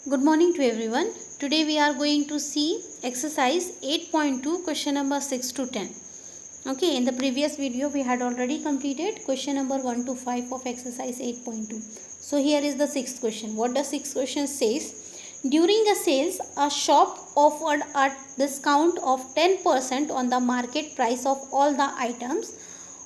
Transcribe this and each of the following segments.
Good morning to everyone. Today we are going to see exercise 8.2 question number 6 to 10. Okay, in the previous video we had already completed question number 1 to 5 of exercise 8.2. So here is the sixth question. What the sixth question says? During a sales, a shop offered a discount of 10% on the market price of all the items.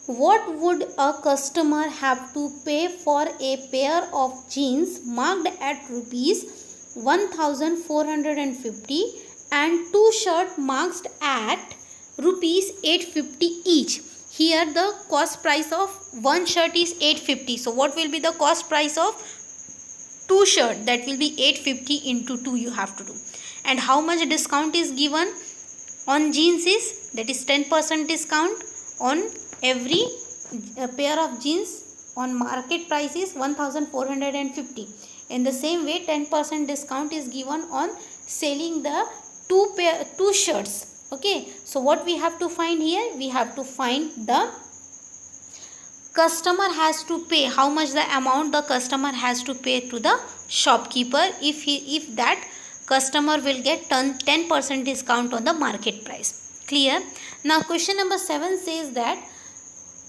What would a customer have to pay for a pair of jeans marked at rupees 1450 and two shirt marked at rupees 850 each? Here the cost price of one shirt is 850. So what will be the cost price of two shirt? That will be 850 into 2 you have to do. And how much discount is given on jeans is, that is 10% discount on every pair of jeans on market price is 1450. In the same way 10% discount is given on selling the two shirts. Okay, so what we have to find here? We have to find the customer has to pay, how much the amount the customer has to pay to the shopkeeper if that customer will get 10% discount on the market price. Clear? Now question number 7 says that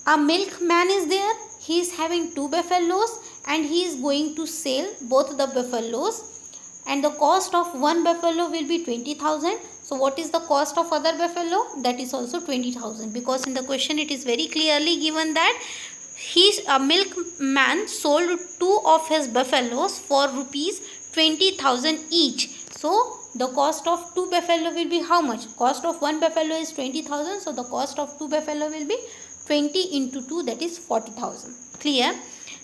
a milkman is there. He is having two buffaloes and he is going to sell both the buffaloes, and the cost of one buffalo will be 20,000. So what is the cost of other buffalo? That is also 20,000, because in the question it is very clearly given that a milkman sold two of his buffaloes for rupees 20,000 each. So the cost of two buffalo will be how much? Cost of one buffalo is 20,000. So the cost of two buffalo will be 20 into 2, that is 40,000. Clear?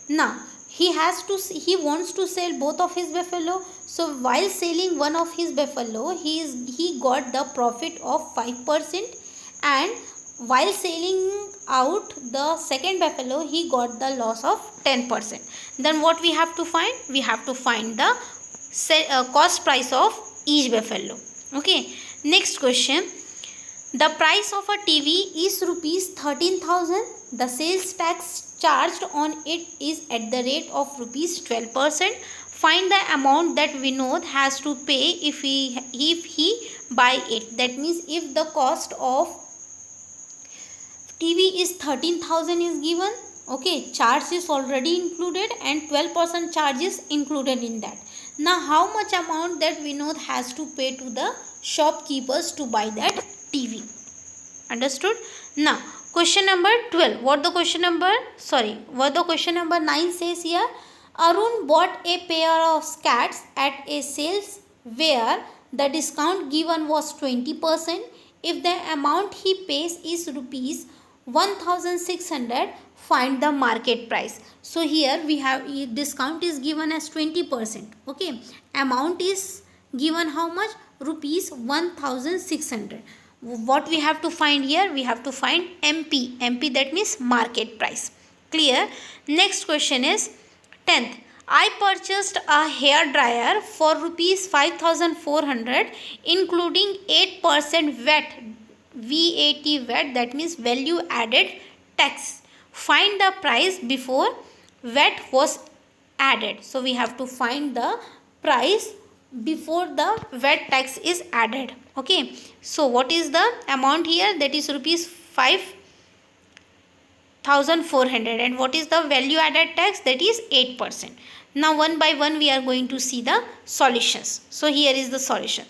Now he wants to sell both of his buffalo. So while selling one of his buffalo, he got the profit of 5%, and while selling out the second buffalo he got the loss of 10%. Then what we have to find? We have to find the cost price of each buffalo. Okay, next question. The price of a TV is rupees 13,000. The sales tax charged on it is at the rate of rupees 12%. Find the amount that Vinod has to pay if he buy it. That means if the cost of TV is 13,000 is given, okay, charge is already included and 12% charge is included in that. Now how much amount that Vinod has to pay to the shopkeepers to buy that TV? Understood? Now question number 12. What the question number 9 says here? Arun bought a pair of skats at a sales where the discount given was 20%. If the amount he pays is rupees 1600, find the market price. So here we have discount is given as 20%. Okay, amount is given how much? Rupees 1600. What we have to find here? We have to find MP. MP, that means market price. Clear? Next question is 10th. I purchased a hair dryer for rupees 5400 including 8% VAT, that means value added tax. Find the price before VAT was added. So we have to find the price before the VAT tax is added. Okay, so what is the amount here? That is rupees 5400, and what is the value added tax? That is 8%. Now one by one we are going to see the solutions. So here is the solution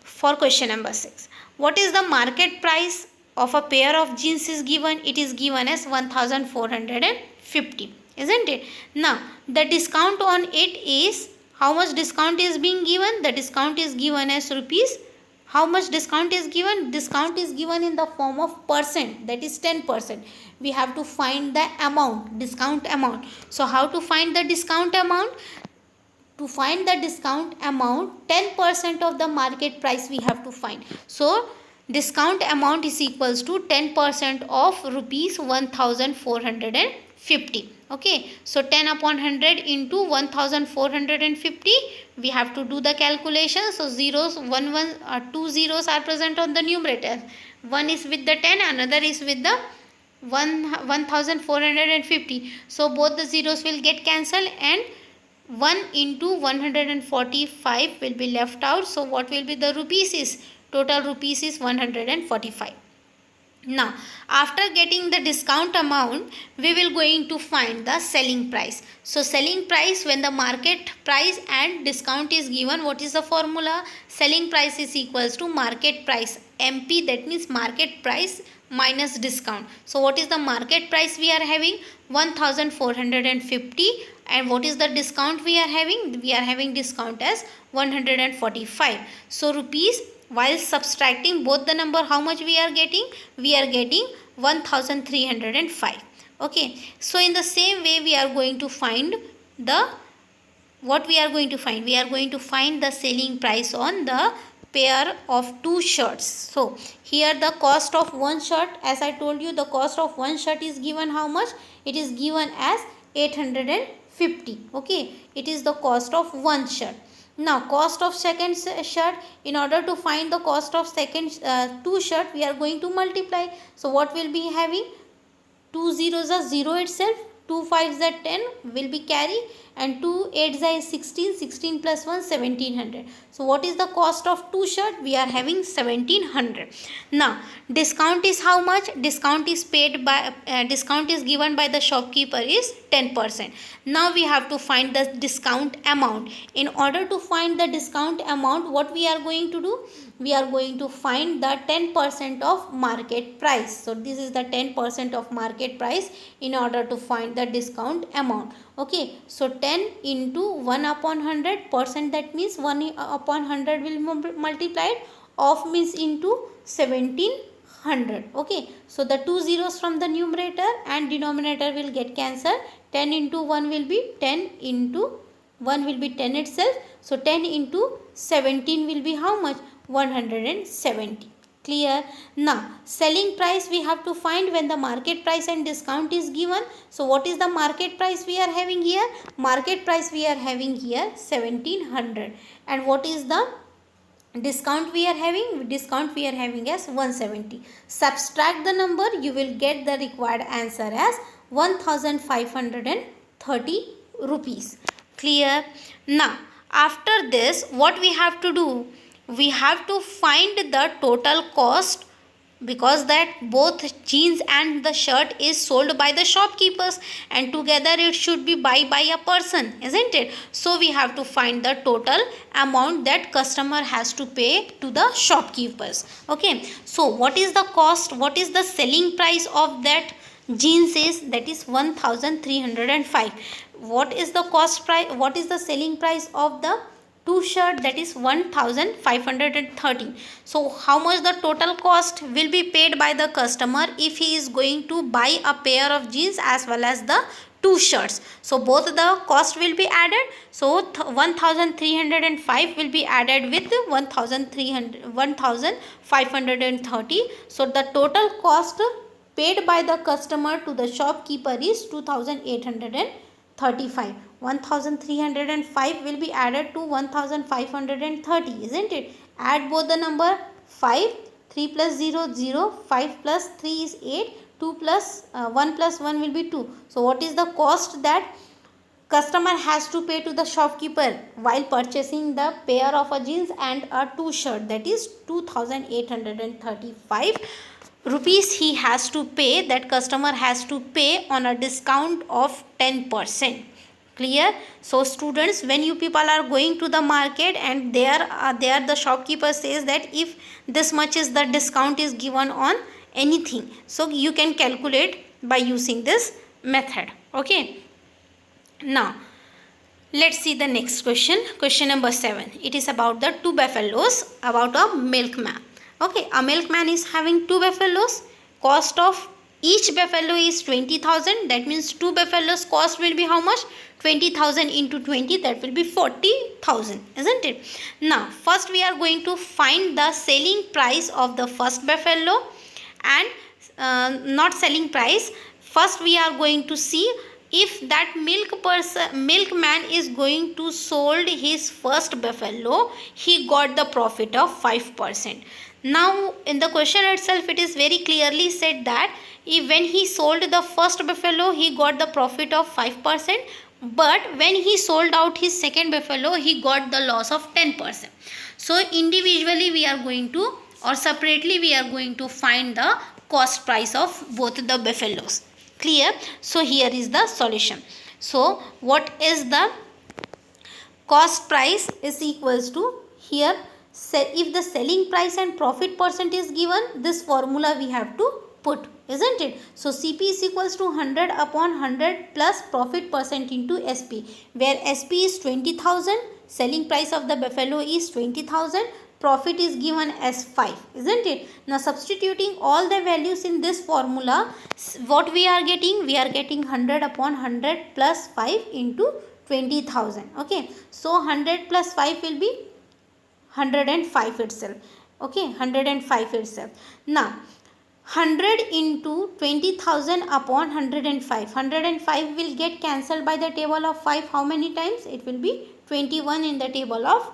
for question number 6. What is the market price of a pair of jeans is given? It is given as 1450, isn't it? Now the discount on it is, how much discount is being given? The discount is given as rupees, how much discount is given? Discount is given in the form of percent, that is 10%. We have to find the amount, discount amount. So how to find the discount amount? To find the discount amount, 10% of the market price we have to find. So discount amount is equals to 10% of rupees 1450. Okay, so 10 upon 100 into 1450, we have to do the calculation. So two zeros are present on the numerator. One is with the 10, another is with the 1450. So both the zeros will get cancelled and 1 into 145 will be left out. So what will be the rupees is? Total rupees is 145. Now, after getting the discount amount, we will going to find the selling price. So, selling price, when the market price and discount is given, what is the formula? Selling price is equals to market price MP, that means market price minus discount. So, what is the market price we are having? 1450, and what is the discount we are having? We are having discount as 145. So, rupees, while subtracting both the number, how much we are getting? We are getting 1305. Okay, so in the same way we are going to find the, what we are going to find? We are going to find the selling price on the pair of two shirts. So here the cost of one shirt, as I told you, the cost of one shirt is given how much? It is given as 850. Okay, it is the cost of one shirt. Now cost of second shirt, in order to find the cost of second two shirt, we are going to multiply. So what will be having? 2 zeros are 0 itself, 2 5s are 10 will be carry, and 2 8s are 16, 16 plus 1 1700. So what is the cost of two shirt? We are having 1700. Now discount is how much? Discount is paid by discount is given by the shopkeeper is 10%. Now we have to find the discount amount. In order to find the discount amount, what we are going to do? We are going to find the 10% of market price. So this is the 10% of market price in order to find the discount amount. Okay, so 10 into 1 upon 100%, that means 1 upon 100 will multiplied, off means into 1700. Okay, so the two zeros from the numerator and denominator will get cancelled. 10 into 1 will be 10 into 1 will be 10 itself. So 10 into 17 will be how much? 170. Clear? Now selling price we have to find when the market price and discount is given. So what is the market price we are having here? Market price we are having here 1700. And what is the discount we are having? Discount we are having as 170. Subtract the number, you will get the required answer as 1530 rupees. Clear? Now after this, what we have to do? We have to find the total cost, because that both jeans and the shirt is sold by the shopkeepers, and together it should be buy by a person, isn't it? So we have to find the total amount that customer has to pay to the shopkeepers. Okay, so what is the cost? What is the selling price of that jeans is? That is 1305. What is the cost price? What is the selling price of the two shirt? That is 1530. So how much the total cost will be paid by the customer if he is going to buy a pair of jeans as well as the two shirts? So both the cost will be added. So 1305 will be added with 1530. So the total cost paid by the customer to the shopkeeper is 2835. 1305 will be added to 1530, isn't it? Add both the number. 5, 3 plus 0 0, 5 plus 3 is 8, 2 plus 1 plus 1 will be 2. So what is the cost that customer has to pay to the shopkeeper while purchasing the pair of a jeans and a two shirt? That is 2835 rupees he has to pay, that customer has to pay on a discount of 10%. Clear? So students, when you people are going to the market and there the shopkeeper says that if this much is the discount is given on anything, so you can calculate by using this method. Okay, now let's see the next question. Question number 7. It is about the two buffaloes, about a milkman. Okay, a milkman is having two buffaloes. Cost of each buffalo is 20,000. That means two buffaloes cost will be how much? 20,000 into 20, that will be 40,000, isn't it? Now first we are going to find the selling price of the first buffalo, and not selling price. First we are going to see if that milkman is going to sold his first buffalo, he got the profit of 5%. Now in the question itself it is very clearly said that if when he sold the first buffalo he got the profit of 5%, but when he sold out his second buffalo, he got the loss of 10%. So individually we are going to, or separately we are going to find the cost price of both the buffaloes. Clear? So here is the solution. So what is the cost price is equals to, here if the selling price and profit percent is given, this formula we have to put, isn't it? So CP is equals to 100 upon 100 plus profit percent into SP, where SP is 20,000, selling price of the buffalo is 20,000, profit is given as 5, isn't it? Now substituting all the values in this formula, what we are getting? We are getting 100 upon 100 plus 5 into 20,000. Okay, so 100 plus 5 will be 105 itself. Okay, 105 itself. Now 100 into 20,000 upon 105. 105 will get cancelled by the table of 5 how many times? It will be 21 in the table of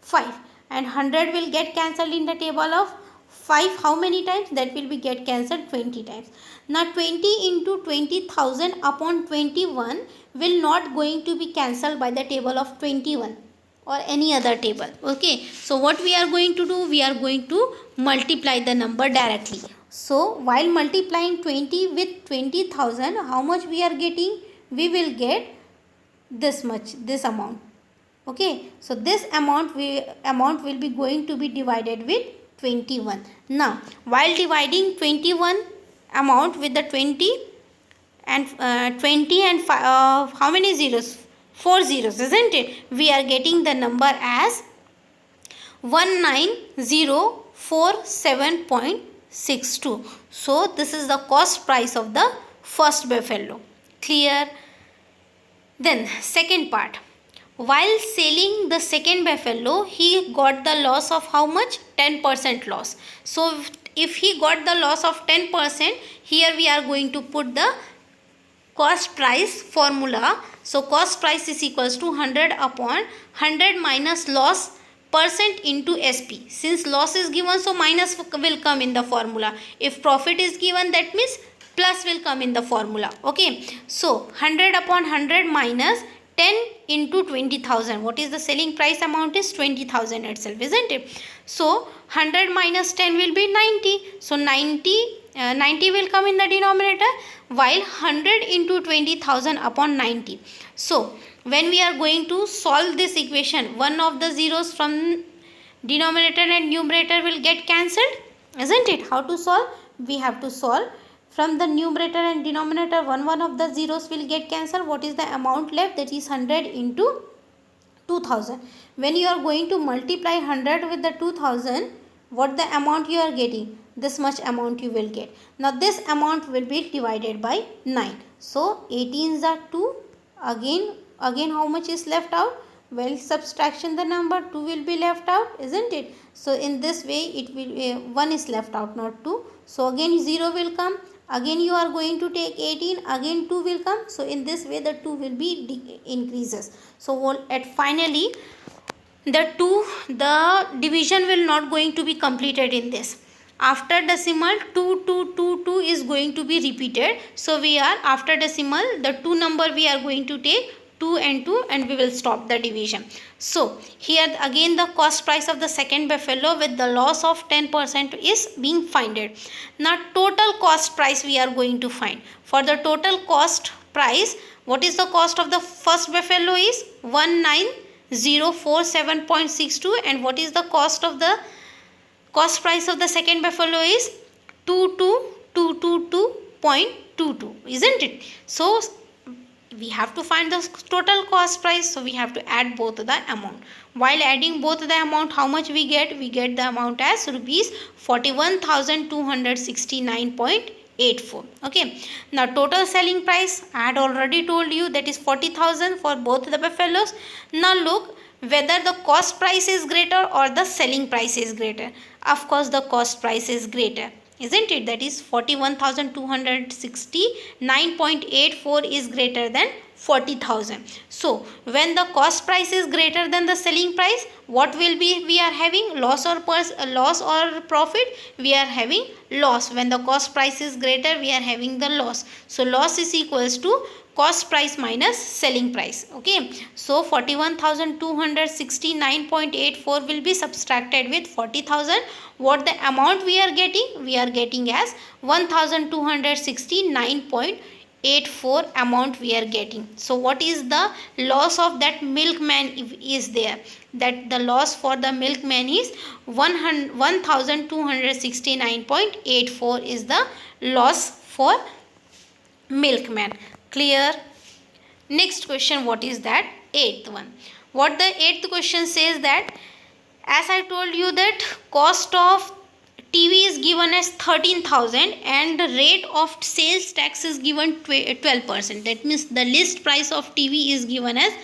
5. And 100 will get cancelled in the table of 5 how many times? That will be get cancelled 20 times. Now 20 into 20,000 upon 21 will not going to be cancelled by the table of 21 or any other table. Okay, so what we are going to do? We are going to multiply the number directly. So while multiplying 20 with 20,000, how much we are getting? We will get this much, this amount. Okay, so this amount will be going to be divided with 21. Now while dividing 21 amount with the 20 and 20 and how many zeros? 4 zeros, isn't it? We are getting the number as 19047.62. So this is the cost price of the first buffalo. Clear? Then second part. While selling the second buffalo, he got the loss of how much? 10% loss. So if he got the loss of 10%, here we are going to put the cost price formula. So cost price is equals to 100 upon 100 minus loss percent into SP. Since loss is given, so minus will come in the formula. If profit is given, that means plus will come in the formula. Okay, so 100 upon 100 minus 10 into 20,000. What is the selling price amount? Is 20,000 itself, isn't it? So 100 minus 10 will be 90. So 90 will come in the denominator, while 100 into 20,000 upon 90. So when we are going to solve this equation, one of the zeros from denominator and numerator will get cancelled, isn't it? How to solve? We have to solve from the numerator and denominator, one of the zeros will get cancelled. What is the amount left? That is 100 into 2000. When you are going to multiply 100 with the 2000, what the amount you are getting? This much amount you will get. Now this amount will be divided by 9. So 18s are 2. Again how much is left out? Well, subtraction the number, 2 will be left out, isn't it? So in this way it will 1 is left out, not 2. So again 0 will come. Again you are going to take 18, again 2 will come. So in this way the 2 will be increases. So at finally the division will not going to be completed in this. After decimal 2 is going to be repeated. So we are after decimal, the 2 number we are going to take 2 and 2 and we will stop the division. So here again the cost price of the second buffalo with the loss of 10% is being finded. Now total cost price we are going to find. For the total cost price, what is the cost of the first buffalo is 19047.62, and what is the cost price of the second buffalo is 22222.22, isn't it? So we have to find the total cost price, so we have to add both the amount. While adding both the amount, how much we get? We get the amount as rupees 41,269.84. okay, now total selling price I had already told you, that is 40,000 for both the buffaloes. Now look whether the cost price is greater or the selling price is greater. Of course the cost price is greater, isn't it? That is 41,269.84 is greater than 40,000. So when the cost price is greater than the selling price, what will be we are having? Loss or profit? We are having loss. When the cost price is greater, we are having the loss. So loss is equals to cost price minus selling price. Okay, so 41,269.84 will be subtracted with 40,000. What the amount we are getting? We are getting as 1,269.84 amount we are getting. So what is the loss of that milkman is there? That the loss for the milkman is 1,269.84 is the loss for milkman. Clear? Next question, what is that? Eighth one. What the eighth question says that, as I told you that cost of TV is given as 13,000 and the rate of sales tax is given 12%. That means the list price of TV is given as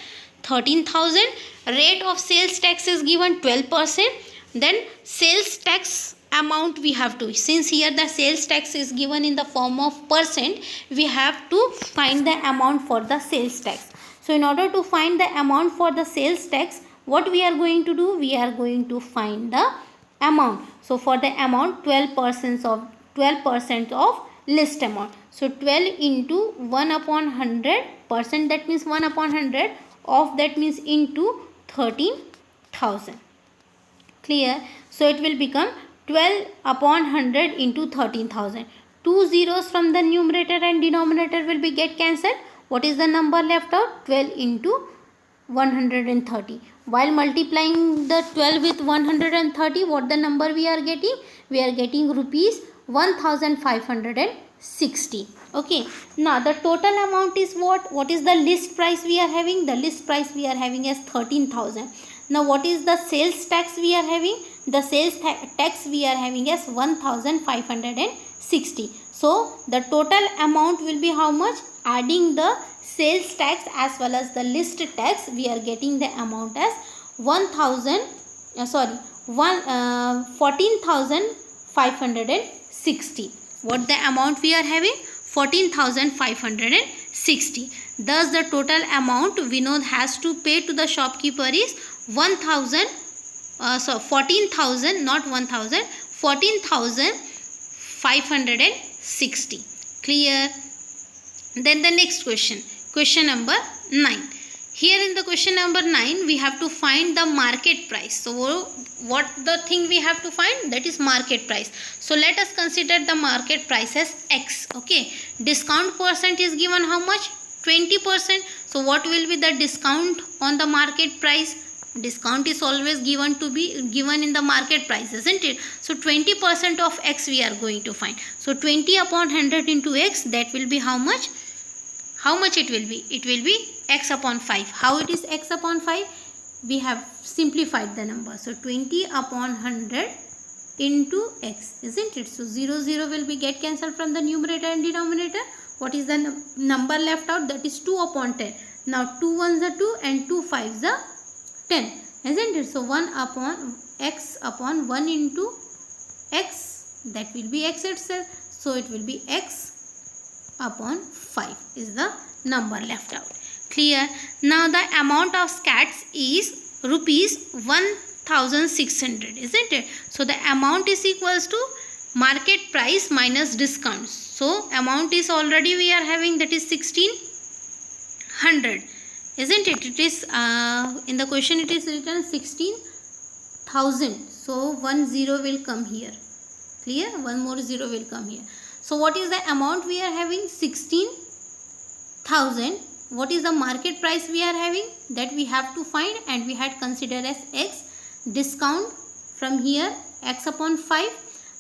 13,000, rate of sales tax is given 12%. Then sales tax amount we have to, since here the sales tax is given in the form of percent, we have to find the amount for the sales tax. So in order to find the amount for the sales tax, what we are going to do? We are going to find the amount. So for the amount, 12% of list amount. So 12 into 1 upon 100%, that means 1 upon 100 of that means into 13,000. Clear? So it will become 12 upon 100 into 13,000. Two zeros from the numerator and denominator will be get cancelled. What is the number left out? 12 into 130. While multiplying the 12 with 130, what the number we are getting? We are getting rupees 1,560. Okay. Now the total amount is what? What is the list price we are having? The list price we are having as 13,000. Now what is the sales tax we are having? The sales tax we are having as 1,560. So the total amount will be how much? Adding the sales tax as well as the list tax, we are getting the amount as 14,560. What the amount we are having? 14,560. Thus the total amount we know has to pay to the shopkeeper is 14,000, not 1,000, 14,560. Clear? Then the next question, question number 9. Here in the question number 9, we have to find the market price. So what the thing we have to find? That is market price. So let us consider the market price as X. Okay. Discount percent is given how much? 20%. So what will be the discount on the market price? Discount is always given in the market price, isn't it? So 20% of X we are going to find. So 20 upon 100 into X, that will be how much? How much it will be? It will be X upon 5. How it is X upon 5? We have simplified the number. So 20 upon 100 into X, isn't it? So 0 will be get cancelled from the numerator and denominator. What is the number left out? That is 2 upon 10. Now 2 ones are 2 and 2 5s are 10, isn't it? So 1 upon X upon 1 into X, that will be X itself. So it will be X upon 5 is the number left out. Clear? Now the amount of scats is rupees 1,600, isn't it? So the amount is equals to market price minus discounts. So amount is already we are having, that is 1,600, isn't it? It is in the question it is written 16,000. So 1 0 will come here. Clear? One more 0 will come here. So what is the amount we are having? 16,000. What is the market price we are having? That we have to find, and we had considered as X. Discount from here X upon 5.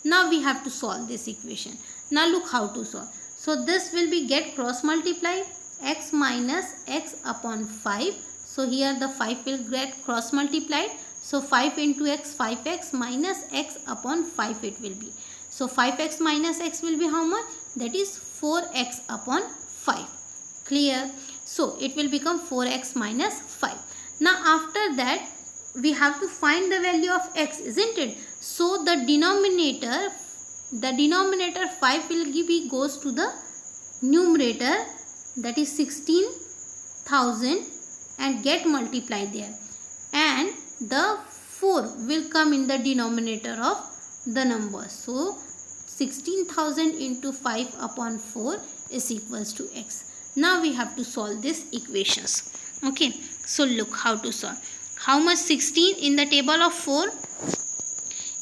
Now we have to solve this equation. Now look how to solve. So this will be get cross multiply, X minus X upon 5. So here the 5 will get cross multiplied. So 5 into X, 5X minus X upon 5 it will be. So 5X minus X will be how much? That is 4X upon 5. Clear? So it will become 4X minus 5. Now after that we have to find the value of X, isn't it? So the denominator 5 will goes to the numerator, that is 16 1000 and get multiplied there, and the 4 will come in the denominator of the number. So 16,000 into 5 upon 4 is equals to x. Now we have to solve these equations. Okay, so look how to solve. How much 16 in the table of 4?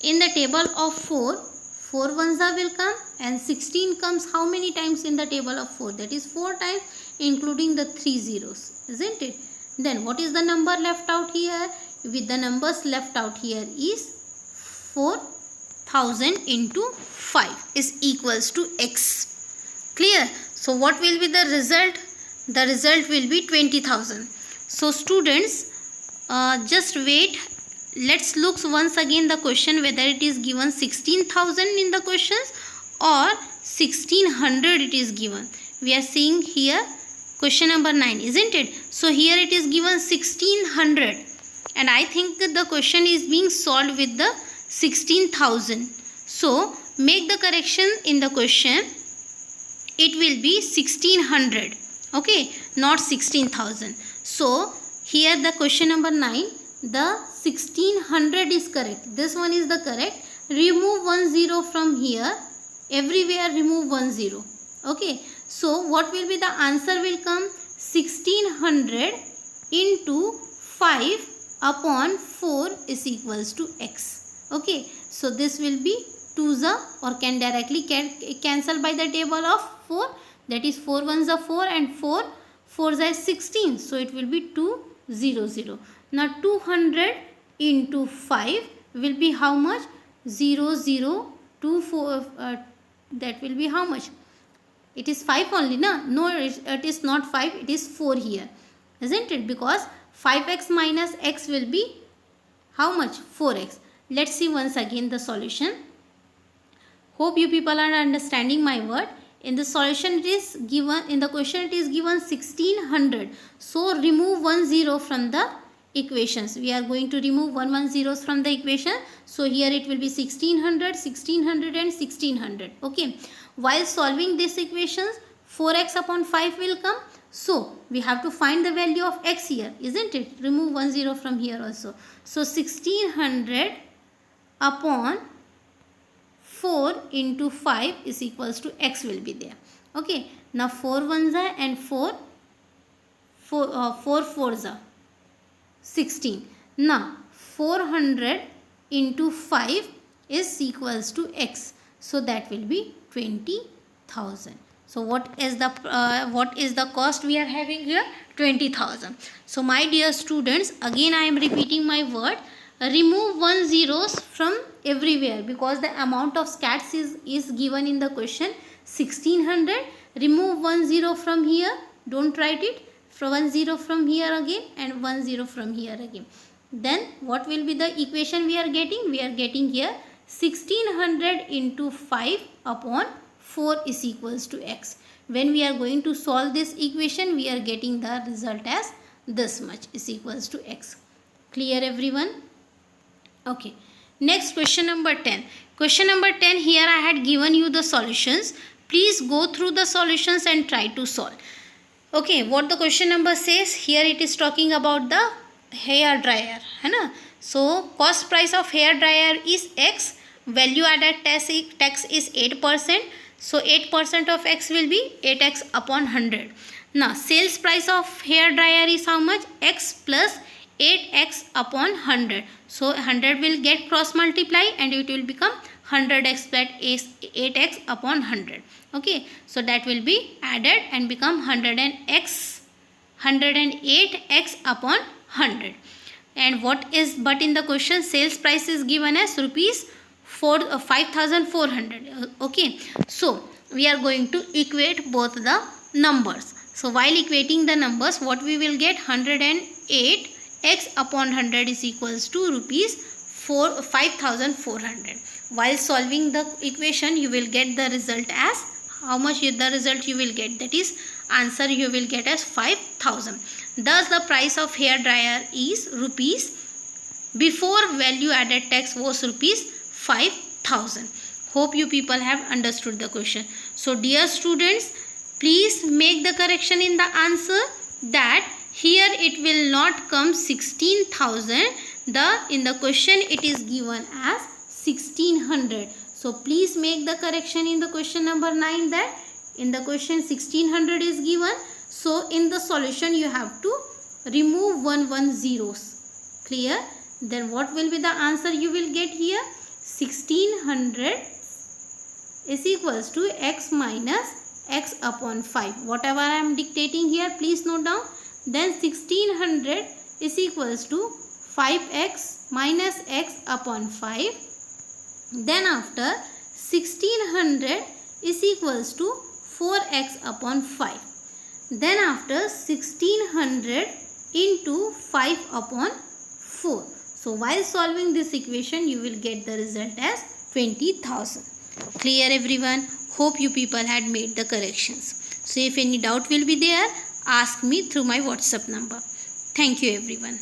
In the table of 4, 4 ones are will come, and 16 comes how many times in the table of 4? That is 4 times, including the 3 zeros, isn't it? Then what is the number left out here? With the numbers left out here is 4,000 into 5 is equals to x. Clear? So what will be the result? The result will be 20,000. So students, just wait. Let's look once again the question, whether it is given 16,000 in the questions or 1600 it is given. We are seeing here question number 9, isn't it? So here it is given 1600, and I think the question is being solved with the 16,000. So make the correction in the question. It will be 1600, okay, not 16,000. So here the question number 9, the 1600 is correct. This one is the correct. Remove 1 0 from here. Everywhere remove 1 0. Okay. So what will be the answer will come? 1600 into 5 upon 4 is equals to x. Okay. So this will be 2's or can directly cancel by the table of 4. That is 4 1's are 4 and 4 4's are 16. So it will be 200. Now 200 into 5 will be how much? 0024. That will be how much? It is 5 only, na? No, it is not 5. It is 4 here, isn't it? Because 5x minus x will be how much? 4x. Let's see once again the solution. Hope you people are understanding my word. In the solution it is given, in the question it is given 1600. So remove 1 0 from the equations. We are going to remove 1 zeros from the equation. So here it will be 1600, 1600 and 1600. Okay. While solving these equations, 4x upon 5 will come. So we have to find the value of x here, isn't it? Remove 1 0 from here also. So 1600 upon 4 into 5 is equals to x will be there. Okay. Now 4 1's are and 4 4's are 16. Now 400 into 5 is equals to x. So that will be 20,000. So what is the cost we are having here? 20,000. So my dear students, again I am repeating my word. Remove 1 zeros from everywhere, because the amount of scats is given in the question 1600. Remove 1 0 from here. Don't write it. From 1 0 from here again and 1 0 from here again. Then what will be the equation we are getting? We are getting here 1600 into 5 upon 4 is equals to x. When we are going to solve this equation, we are getting the result as this much is equals to x. Clear everyone? Okay. Next question number 10. Question number 10, here I had given you the solutions. Please go through the solutions and try to solve. Okay, what the question number says, here it is talking about the hair dryer, है ना? So cost price of hair dryer is x, value added tax is 8%. So 8% of x will be 8x upon 100. Now sales price of hair dryer is how much? X plus 8x upon 100. So 100 will get cross multiply and it will become 100x plus 8x upon 100. Okay, so that will be added and become 108x upon 100. And what is, but in the question sales price is given as rupees 5,400. Okay, so we are going to equate both the numbers. So while equating the numbers, what we will get? 108x upon 100 is equals to rupees 5,400. While solving the equation, you will get the result as how much? The result you will get, that is answer you will get as 5,000. Thus the price of hair dryer is rupees, before value added tax was rupees 5,000. Hope you people have understood the question. So dear students, please make the correction in the answer. that here it will not come 16,000. In the question it is given as 1600. So please make the correction in the question number 9, that in the question 1600 is given. So in the solution you have to remove 1 zeros. Clear? Then what will be the answer you will get here? 1600 is equals to x minus x upon 5. Whatever I am dictating here, please note down. Then 1600 is equals to 5x minus x upon 5. Then after 1600 is equals to 4x upon 5. Then after 1600 into 5 upon 4. So while solving this equation, you will get the result as 20,000. Clear everyone? Hope you people had made the corrections. So if any doubt will be there, ask me through my WhatsApp number. Thank you everyone.